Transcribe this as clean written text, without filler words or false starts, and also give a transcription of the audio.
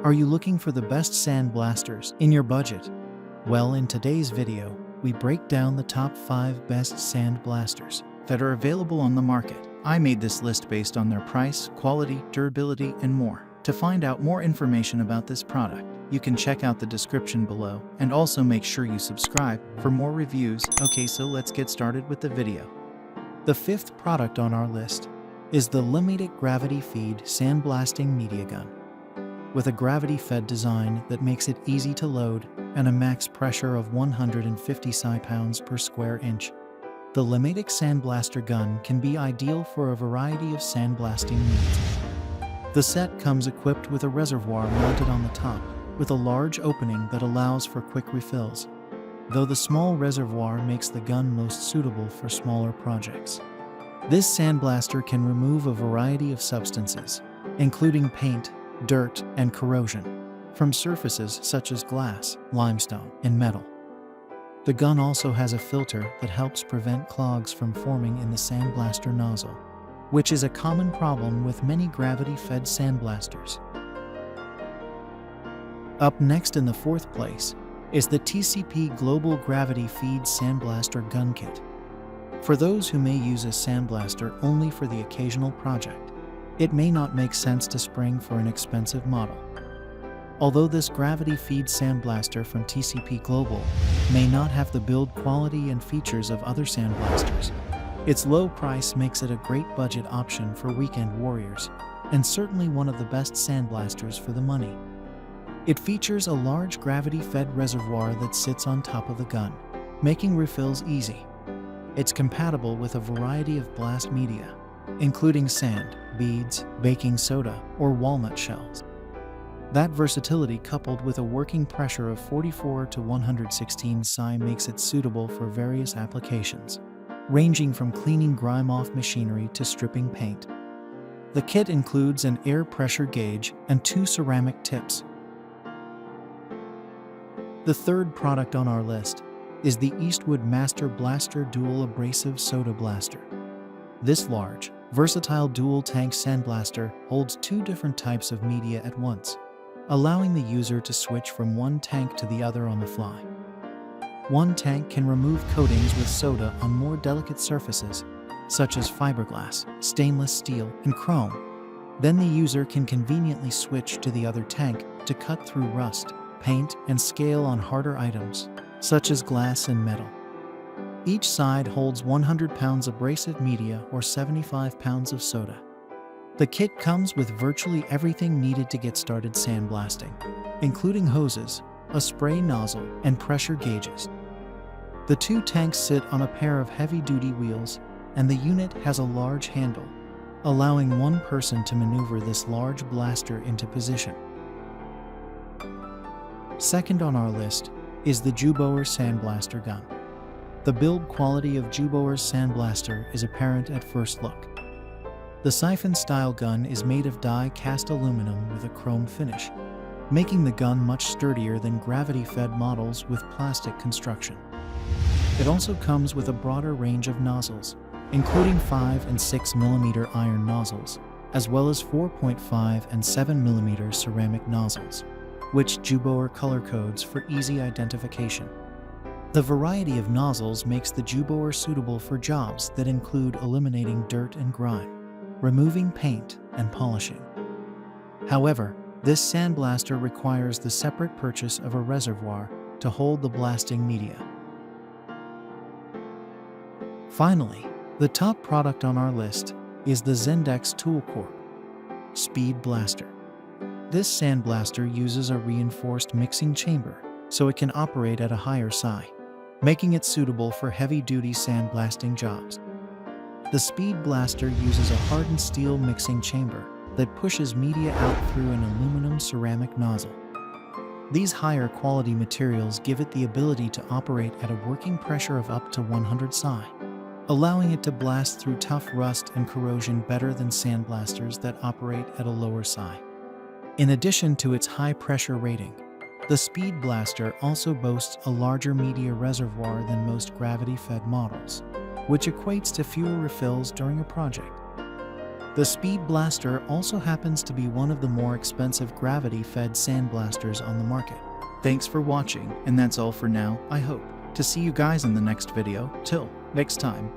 Are you looking for the best sandblasters in your budget? Well, in today's video, we break down the top 5 best sandblasters that are available on the market. I made this list based on their price, quality, durability, and more. To find out more information about this product, you can check out the description below, and also make sure you subscribe for more reviews. Okay, so let's get started with the video. The 5th product on our list is the Lematec Gravity Feed Sandblasting Media Gun. With a gravity-fed design that makes it easy to load and a max pressure of 150 psi-pounds per square inch, the Lematec Sandblaster Gun can be ideal for a variety of sandblasting needs. The set comes equipped with a reservoir mounted on the top, with a large opening that allows for quick refills, though the small reservoir makes the gun most suitable for smaller projects. This sandblaster can remove a variety of substances, including paint, dirt, and corrosion, from surfaces such as glass, limestone, and metal. The gun also has a filter that helps prevent clogs from forming in the sandblaster nozzle, which is a common problem with many gravity-fed sandblasters. Up next in the 4th place is the TCP Global Gravity Feed Sandblaster Gun Kit. For those who may use a sandblaster only for the occasional project, it may not make sense to spring for an expensive model. Although this gravity feed sandblaster from TCP Global may not have the build quality and features of other sandblasters, its low price makes it a great budget option for weekend warriors, and certainly one of the best sandblasters for the money. It features a large gravity-fed reservoir that sits on top of the gun, making refills easy. It's compatible with a variety of blast media, including sand, beads, baking soda, or walnut shells. That versatility, coupled with a working pressure of 44 to 116 psi, makes it suitable for various applications, ranging from cleaning grime-off machinery to stripping paint. The kit includes an air pressure gauge and 2 ceramic tips. The 3rd product on our list is the Eastwood Master Blaster Dual Abrasive Soda Blaster. This large, versatile dual-tank sandblaster holds 2 different types of media at once, allowing the user to switch from one tank to the other on the fly. One tank can remove coatings with soda on more delicate surfaces, such as fiberglass, stainless steel, and chrome. Then the user can conveniently switch to the other tank to cut through rust, paint, and scale on harder items, such as glass and metal. Each side holds 100 pounds abrasive media or 75 pounds of soda. The kit comes with virtually everything needed to get started sandblasting, including hoses, a spray nozzle, and pressure gauges. The 2 tanks sit on a pair of heavy-duty wheels, and the unit has a large handle, allowing one person to maneuver this large blaster into position. Second on our list is the Jewboer Sandblaster Gun. The build quality of Jewboer Sandblaster is apparent at first look. The siphon-style gun is made of die-cast aluminum with a chrome finish, making the gun much sturdier than gravity-fed models with plastic construction. It also comes with a broader range of nozzles, including 5 and 6 mm iron nozzles, as well as 4.5 and 7 mm ceramic nozzles, which Jewboer color codes for easy identification. The variety of nozzles makes the Jewboer suitable for jobs that include eliminating dirt and grime, removing paint, and polishing. However, this sandblaster requires the separate purchase of a reservoir to hold the blasting media. Finally, the top product on our list is the Zendex Tool Corp Speed Blaster. This sandblaster uses a reinforced mixing chamber, so it can operate at a higher psi, making it suitable for heavy-duty sandblasting jobs. The Speed Blaster uses a hardened steel mixing chamber that pushes media out through an aluminum ceramic nozzle. These higher quality materials give it the ability to operate at a working pressure of up to 100 psi, allowing it to blast through tough rust and corrosion better than sandblasters that operate at a lower psi. In addition to its high pressure rating, the Speed Blaster also boasts a larger media reservoir than most gravity-fed models, which equates to fewer refills during a project. The Speed Blaster also happens to be one of the more expensive gravity-fed sandblasters on the market. Thanks for watching, and that's all for now, I hope to see you guys in the next video. Till next time.